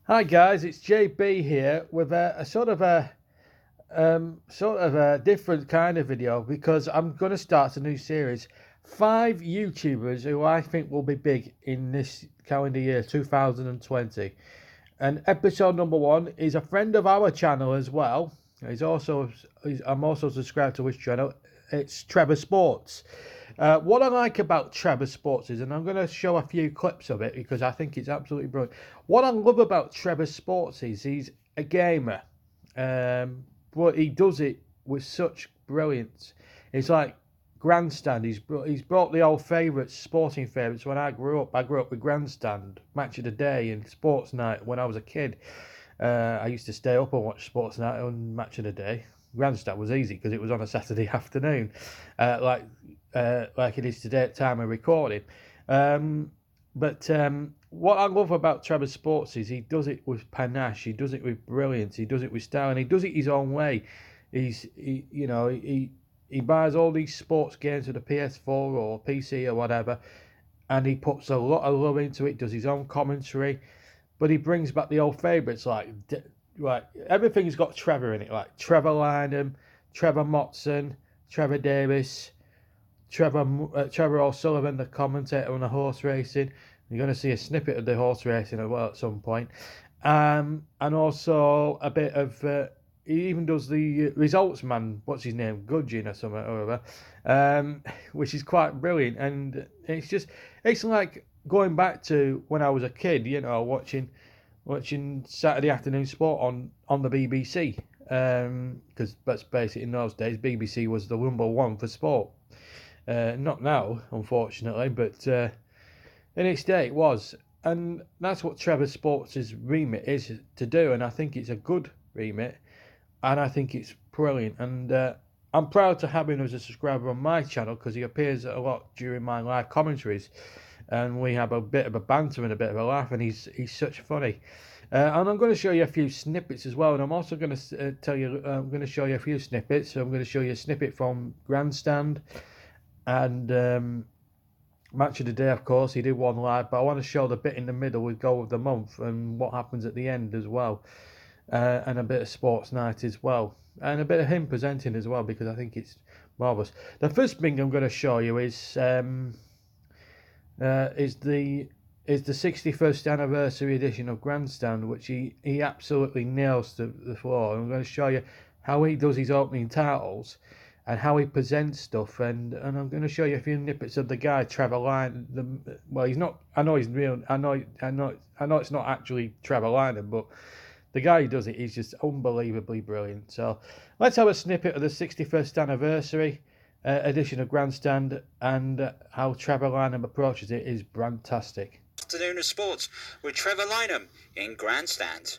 Hi guys, it's JB here with a sort of a different kind of video because I'm going to start a new series. 5 YouTubers who I think will be big in this calendar year 2020. And episode number one is a friend of our channel as well. I'm also subscribed to his channel. It's Trevor Sports. What I like about Trevor Sports is, and I'm going to show a few clips of it because I think it's absolutely brilliant. What I love about Trevor Sports is he's a gamer, but he does it with such brilliance. It's like Grandstand. He's brought the old favourites, sporting favourites. When I grew up with Grandstand, Match of the Day, and Sports Night when I was a kid. I used to stay up and watch Sports Night on Match of the Day. Grandstand was easy because it was on a Saturday afternoon, like it is today at time of recording. But what I love about Trevor Sports is he does it with panache, he does it with brilliance, he does it with style, and he does it his own way. He buys all these sports games for the PS4 or PC or whatever, and he puts a lot of love into it, does his own commentary, but he brings back the old favourites like everything's got Trevor in it, like Trevor Lynham, Trevor Motson, Trevor Davis, Trevor O'Sullivan, the commentator on the horse racing. You're going to see a snippet of the horse racing as well at some point. And also a bit of, he even does the results man, what's his name, Gudgeon or something or other, which is quite brilliant. And it's like going back to when I was a kid, watching Saturday afternoon sport on the BBC. Because let's face it, in those days, BBC was the number one for sport. Not now, unfortunately, but in its day it was. And that's what Trevor Sports' remit is to do, and I think it's a good remit, and I think it's brilliant. And I'm proud to have him as a subscriber on my channel because he appears a lot during my live commentaries, and we have a bit of a banter and a bit of a laugh, and he's such funny. And I'm going to show you a few snippets as well, and I'm also going to I'm going to show you a few snippets. So I'm going to show you a snippet from Grandstand and Match of the Day, of course. He did one live, but I want to show the bit in the middle with Goal of the Month and what happens at the end as well, and a bit of Sports Night as well, and a bit of him presenting as well because I think it's marvellous. The first thing I'm going to show you is the 61st anniversary edition of Grandstand, which he absolutely nails the floor. I'm going to show you how he does his opening titles and how he presents stuff, and I'm going to show you a few snippets of the guy Trevor Lynham. Well, he's not. I know he's real. I know it's not actually Trevor Lynham, but the guy who does it is just unbelievably brilliant. So let's have a snippet of the 61st anniversary edition of Grandstand and how Trevor Lynham approaches it is fantastic. Afternoon of sports with Trevor Lynham in Grandstand.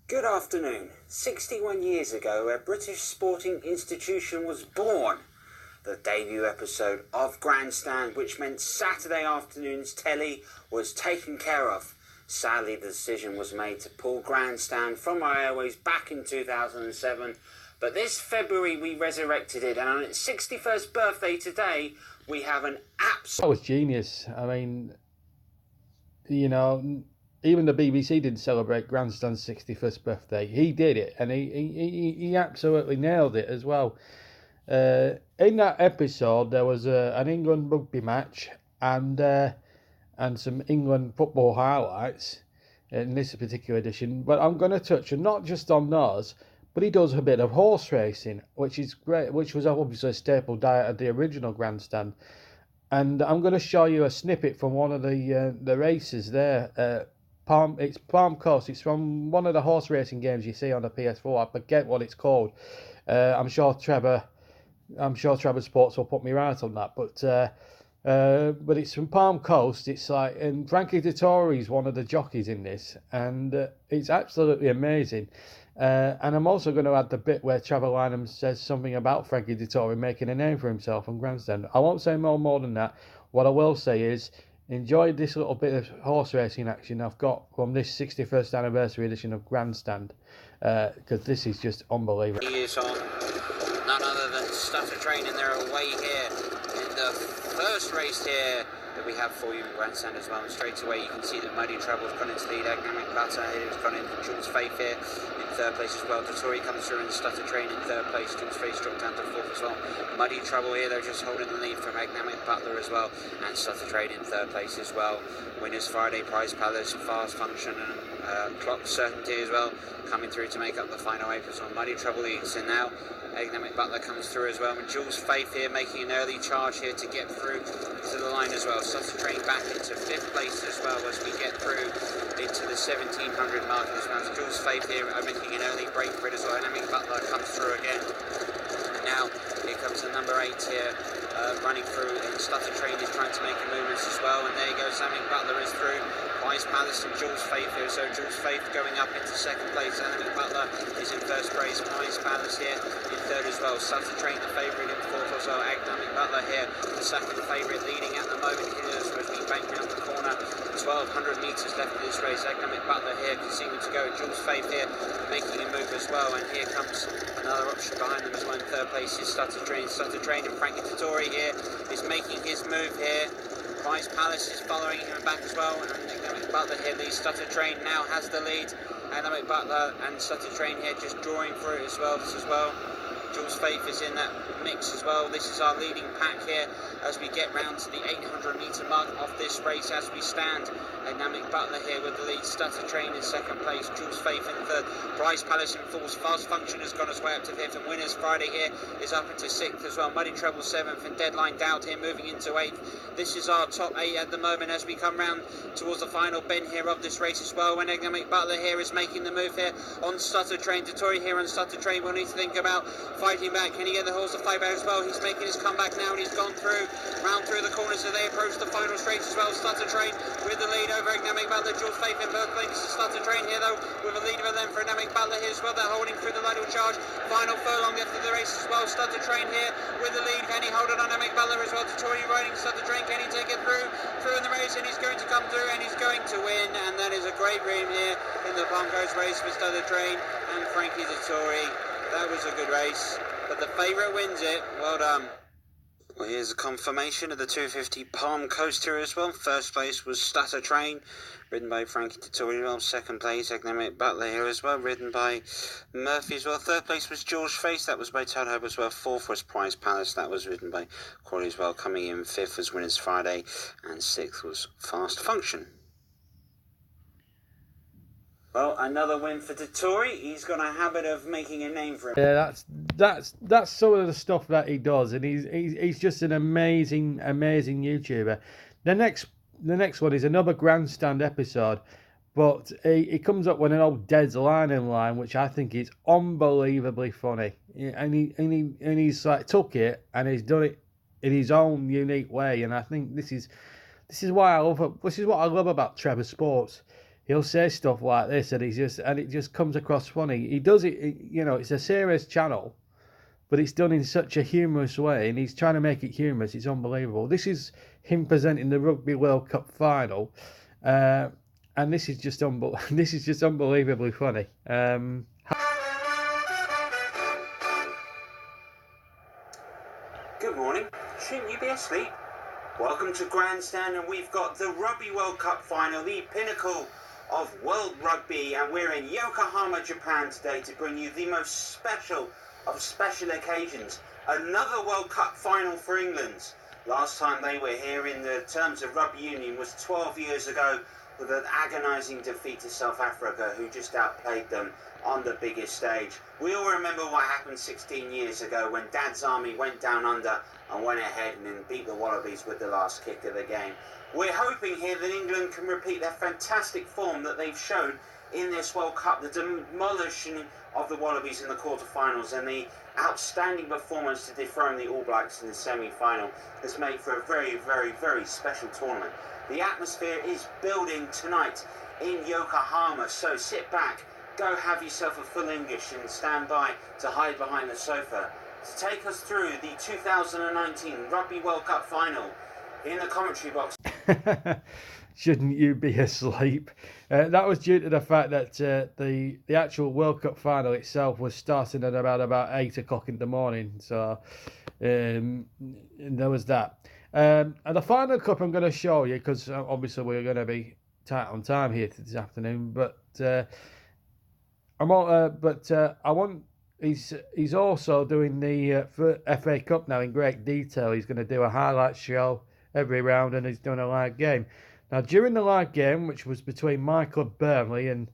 Good afternoon. 61 years ago, a British sporting institution was born. The debut episode of Grandstand, which meant Saturday afternoon's telly, was taken care of. Sadly, the decision was made to pull Grandstand from our airways back in 2007. But this February we resurrected it, and on its 61st birthday today, we have an absolute... That was genius. I mean, even the BBC didn't celebrate Grandstand's 61st birthday. He did it, and he absolutely nailed it as well. In that episode, there was an England rugby match and some England football highlights in this particular edition. But I'm going to touch not just on those, but he does a bit of horse racing, which is great, which was obviously a staple diet of the original grandstand. And I'm going to show you a snippet from one of the races there. It's Palm Coast. It's from one of the horse racing games you see on the PS4. I forget what it's called. I'm sure Trevor Sports will put me right on that. But it's from Palm Coast. It's like, and Frankie Dettori is one of the jockeys in this, and it's absolutely amazing. And I'm also going to add the bit where Trevor Lynham says something about Frankie Dettori making a name for himself on grandstand. I won't say more than that. What I will say is, enjoy this little bit of horse racing action I've got from this 61st anniversary edition of Grandstand, because this is just unbelievable. He is on none other than Stutter Train, and they're away here in the first race here that we have for you in Grandstand as well. And straight away you can see that Mighty Trevor's gone into lead. Economic Butter has gone in for Jules Faith here in third place as well. Dettori comes through and Stutter Train in third place. Jules Faith dropped down to fourth as well. Muddy Trouble here, they're just holding the lead from Economic Butler as well, and Stutter Train in third place as well. Winners Friday, Prize Palace, Fast Function and Clock Certainty as well, coming through to make up the final 8 as well. Muddy Trouble leads in now. Economic Butler comes through as well, and Jules Faith here making an early charge here to get through to the line as well. Stutter Train back into 5th place as well as we get through into the 1700 mark as well. Jules Faith here making an early break for it as well. Economic Butler comes through again. And now here comes the number 8 here, running through, and Stutter Train is trying to make a movement as well, and there you go, Economic Butler is through. Wise Palace and Jules Faith here, so Jules Faith going up into 2nd place. Economic Butler is in 1st place. Wise Palace here in 3rd as well. Stutter Train the favourite in 4th as well. Economic Butler here, the 2nd favourite, leading at the moment here as we bank round the corner. 1200 metres left in this race. Economic Butler here continuing to go. Jules Faith here making a move as well, and here comes another option behind them as well. In 3rd place is Stutter Train. Stutter Train and Frankie Dettori here is making his move here. Prize Palace is following him back as well, and Economic Butler here leads. Stutter Train now has the lead. Economic Butler and Stutter Train here just drawing for it as well. Jules Faith is in that mix as well. This is our leading pack here as we get round to the 800 metre mark of this race as we stand. Economic Butler here with the lead. Stutter Train in 2nd place. Jules Faith in 3rd. Prize Palace in 4th. Fast Function has gone his way up to 5th. And Winners Friday here is up into 6th as well. Muddy Treble 7th, and Deadline Doubt here moving into 8th. This is our top 8 at the moment as we come round towards the final bend here of this race as well. When Economic Butler here is making the move here on Stutter Train. Dettori here on Stutter Train will need to think about fighting back. Can he get the horse to fight back as well? He's making his comeback now, and he's gone through, round through the corners as they approach the final straight as well. Stutter Train with the lead over Economic Butler. Jules Faith in 1st place. Stutter Train here though with a lead of them for Economic Butler here as well. They're holding through the lateral charge. Final furlong left of the race as well. Stutter Train here with the lead. Can he hold it on Economic Butler as well? Dettori riding Stutter Train. Can he take it through in the race? And he's going to come through, and he's going to win. And that is a great win here in the Palm Coast race for Stutter Train and Frankie Dettori. That was a good race, but the favourite wins it. Well done. Well, here's a confirmation of the 250 Palm Coast here as well. 1st place was Stutter Train, ridden by Frankie Dettori. Well, 2nd place, Economic Butler here as well, ridden by Murphy as well. 3rd place was George Face, that was by Todd Hope as well. 4th was Prize Palace, that was ridden by Corey as well. Coming in 5th was Winners Friday, and 6th was Fast Function. Well, another win for Dettori. He's got a habit of making a name for him. Yeah, that's some of the stuff that he does, and he's just an amazing YouTuber. The next one is another Grandstand episode, but he comes up with an old Dead's line in line, which I think is unbelievably funny, and he's like took it and he's done it in his own unique way, and I think this is what I love about Trevor Sports. He'll say stuff like this, and it just comes across funny. He does it, it's a serious channel, but it's done in such a humorous way, and he's trying to make it humorous. It's unbelievable. This is him presenting the Rugby World Cup final, and this is just unbelievably funny. Good morning. Shouldn't you be asleep? Welcome to Grandstand, and we've got the Rugby World Cup final, the pinnacle of World Rugby, and we're in Yokohama, Japan today to bring you the most special of special occasions. Another World Cup final for England. Last time they were here in the terms of rugby union was 12 years ago with an agonising defeat to South Africa, who just outplayed them on the biggest stage. We all remember what happened 16 years ago when Dad's Army went down under and went ahead and then beat the Wallabies with the last kick of the game. We're hoping here that England can repeat their fantastic form that they've shown in this World Cup, the demolition of the Wallabies in the quarterfinals and the outstanding performance to dethrone the All Blacks in the semi-final has made for a very, very, very special tournament. The atmosphere is building tonight in Yokohama, so sit back, go have yourself a full English and stand by to hide behind the sofa to take us through the 2019 Rugby World Cup final. In the commentary box. Shouldn't you be asleep? That was due to the fact that the actual World Cup final itself was starting at about 8 o'clock in the morning. So there was that. And the final cup I'm going to show you, because obviously we're going to be tight on time here this afternoon. But I want. He's also doing the FA Cup now in great detail. He's going to do a highlight show every round, and he's doing a live game. Now, during the live game, which was between my club Burnley and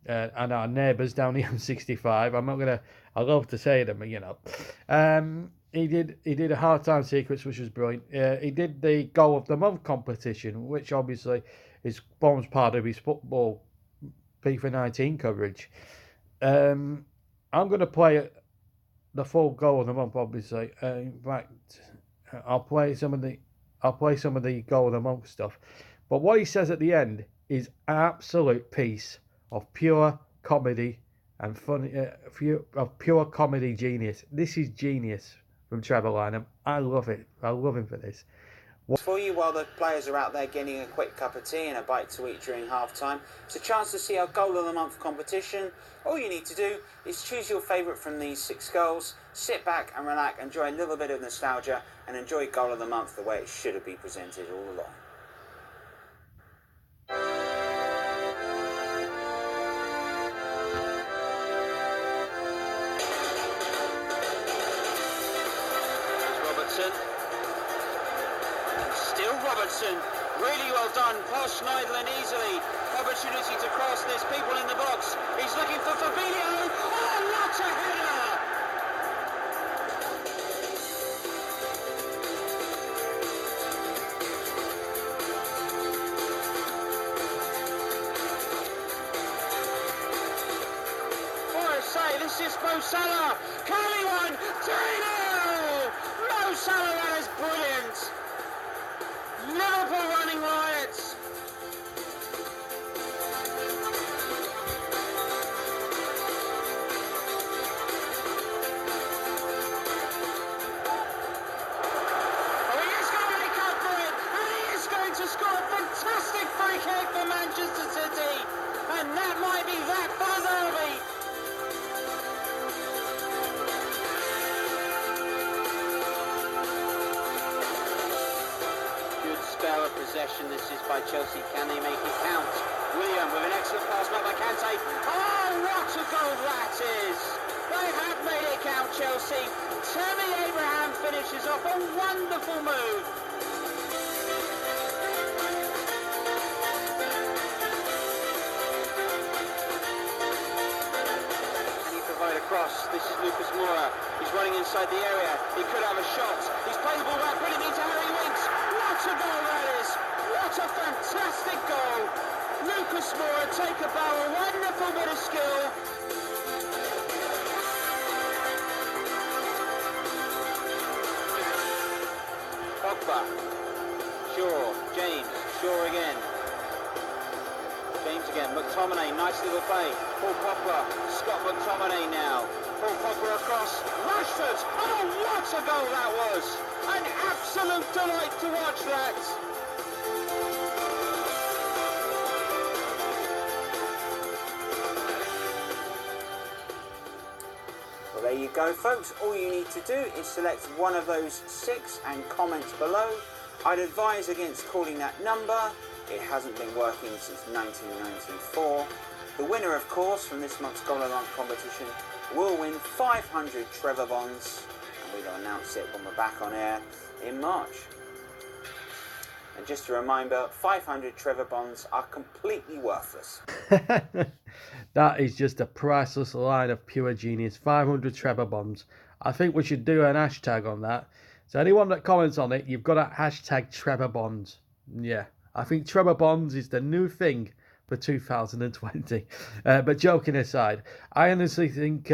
our neighbours down the M65, I'm not gonna. I love to say them, you know. He did a hard time sequence, which was brilliant. He did the goal of the month competition, which obviously forms part of his football FIFA 19 coverage. I'm going to play the full goal of the month, obviously. In fact, I'll play some of the goal of the month stuff. But what he says at the end is an absolute piece of pure comedy and funny, of pure comedy genius. This is genius from Trevor Lynham. I love it. I love him for this. For you, while the players are out there getting a quick cup of tea and a bite to eat during half-time, it's a chance to see our Goal of the Month competition. All you need to do is choose your favourite from these 6 goals, sit back and relax, enjoy a little bit of nostalgia, and enjoy Goal of the Month the way it should have been presented all along. Robertson, really well done, past Schneidlin easily, opportunity to cross, there's people in the box, he's looking for Fabinho, oh what a header! I say, this is Mo Salah, Curly one, 3-0! Mo Salah, that is brilliant! Liverpool running riots. Oh, he is going to make up for it, and he is going to score a fantastic free kick for Manchester City, and that might be that for Derby. Possession, this is by Chelsea, can they make it count? William with an excellent pass back by Kante, oh what a goal that is! They have made it count, Chelsea. Tammy Abraham finishes off a wonderful move. Can he provide a cross? This is Lucas Moura, he's running inside the area, he could have a shot, he's played the ball back, put it into Harry Winks. What a goal that is! What a fantastic goal! Lucas Moura, take a bow, a wonderful bit of skill. Pogba, Shaw, James, Shaw again. James again, McTominay, nice little play. Paul Pogba, Scott McTominay now. Paul Pogba across, Rashford, oh what a goal that was! An absolute delight to watch that! Well, there you go, folks. All you need to do is select one of those 6 and comment below. I'd advise against calling that number. It hasn't been working since 1994. The winner, of course, from this month's Goal of the Month competition will win 500 Trevor bonds. We'll announce it when we're back on air in March. And just a reminder, 500 Trevor bonds are completely worthless. That is just a priceless line of pure genius. 500 Trevor bombs. I think we should do an hashtag on that. So anyone that comments on it, you've got to hashtag Trevor Bonds. Yeah, I think Trevor Bonds is the new thing for 2020. But joking aside, I honestly think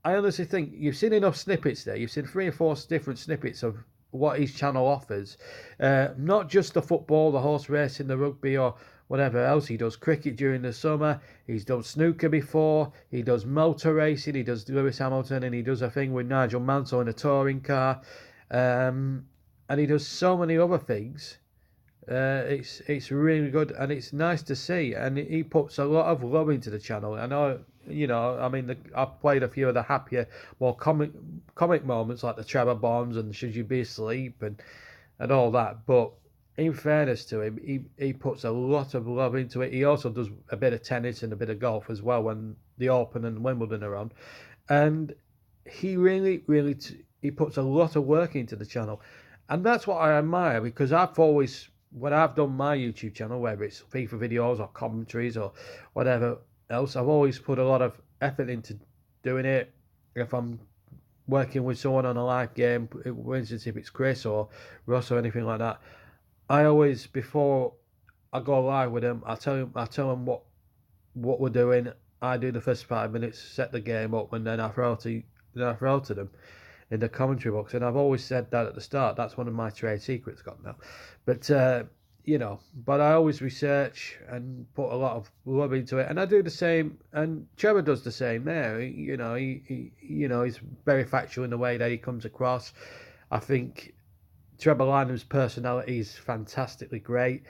you've seen enough snippets there. You've seen 3 or 4 different snippets of what his channel offers. Not just the football, the horse racing, the rugby, or whatever else. He does cricket during the summer. He's done snooker before. He does motor racing. He does Lewis Hamilton, and he does a thing with Nigel Mansell in a touring car. And he does so many other things. It's really good, and it's nice to see. And he puts a lot of love into the channel. I know, I mean, I've played a few of the happier, more comic moments like the Trevor Bonds and Should You Be Asleep and all that. But in fairness to him, he puts a lot of love into it. He also does a bit of tennis and a bit of golf as well when the Open and Wimbledon are on, and he really, really he puts a lot of work into the channel, and that's what I admire, because I've always, when I've done my YouTube channel, whether it's FIFA videos or commentaries or whatever else, I've always put a lot of effort into doing it. If I'm working with someone on a live game, for instance, if it's Chris or Ross or anything like that, I always, before I go live with them, I tell them what we're doing. I do the first 5 minutes, set the game up, and then I throw to them in the commentary box. And I've always said that at the start. That's one of my trade secrets got now. But but I always research and put a lot of love into it, and I do the same. And Trevor does the same there. He's very factual in the way that he comes across. I think Trevor Lynham's personality is fantastically great,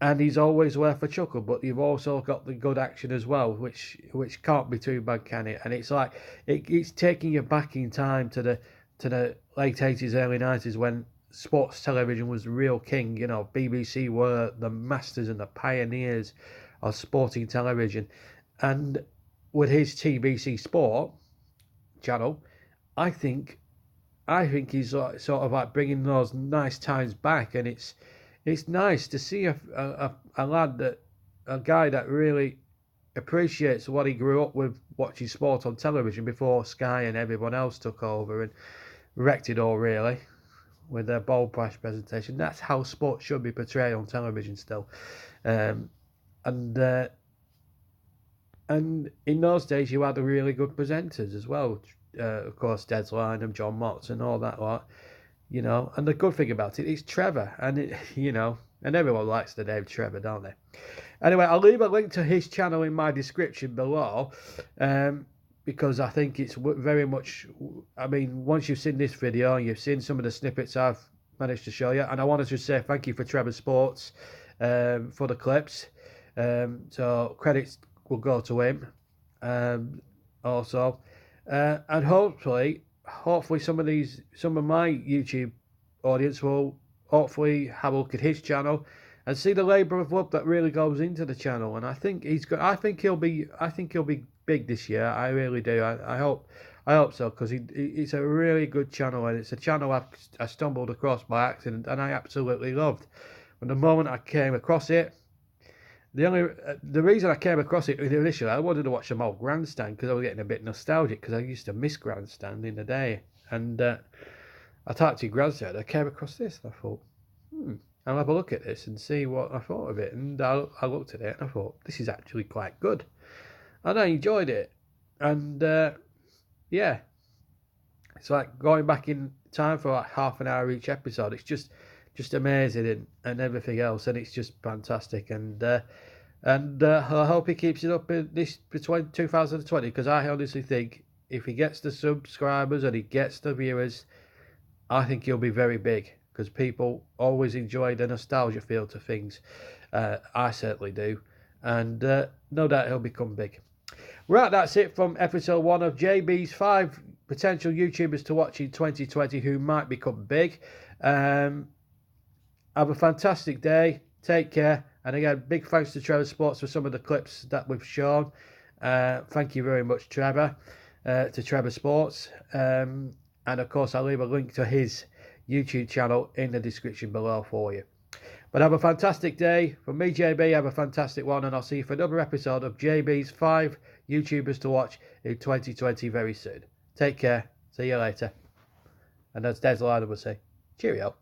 and he's always worth a chuckle. But you've also got the good action as well, which can't be too bad, can it? And it's like it's taking you back in time to the late 80s, early 90s, when sports television was the real king. BBC were the masters and the pioneers of sporting television, and with his TBC Sport channel, I think he's sort of like bringing those nice times back, and it's nice to see a lad, a guy that really appreciates what he grew up with, watching sport on television before Sky and everyone else took over and wrecked it all, really, with their bold price presentation. That's how sport should be portrayed on television still. And in those days, you had the really good presenters as well. Of course, Des Lynham, John Motts, and all that lot. And the good thing about it is Trevor, and and everyone likes the name Trevor, don't they? Anyway, I'll leave a link to his channel in my description below, because I think it's very much, I mean, once you've seen this video, you've seen some of the snippets I've managed to show you, and I wanted to say thank you for Trevor Sports for the clips. So credits will go to him also. And hopefully some of my YouTube audience will hopefully have a look at his channel and see the labour of love that really goes into the channel. And I think I think he'll be big this year. I really do. I hope so, because it's a really good channel, and it's a channel I stumbled across by accident, and I absolutely loved. From the moment I came across it, the reason I came across it initially, I wanted to watch some old Grandstand, because I was getting a bit nostalgic, because I used to miss Grandstand in the day. And I typed in Grandstand, I came across this, and I thought, I'll have a look at this and see what I thought of it. And I looked at it and I thought, this is actually quite good, and I enjoyed it. And yeah, it's like going back in time for like half an hour each episode. It's just amazing, and everything else, and it's just fantastic. And I hope he keeps it up in this between 2020, because I honestly think if he gets the subscribers and he gets the viewers, I think he'll be very big, because people always enjoy the nostalgia feel to things. I certainly do, and no doubt he'll become big. Right, that's it from episode 1 of JB's 5 potential YouTubers to watch in 2020 who might become big. Have a fantastic day. Take care. And again, big thanks to Trevor Sports for some of the clips that we've shown. Thank you very much, Trevor, to Trevor Sports. And of course, I'll leave a link to his YouTube channel in the description below for you. But have a fantastic day. From me, JB, have a fantastic one, and I'll see you for another episode of JB's 5 YouTubers to watch in 2020 very soon. Take care. See you later. And as Des Liner would say, cheerio.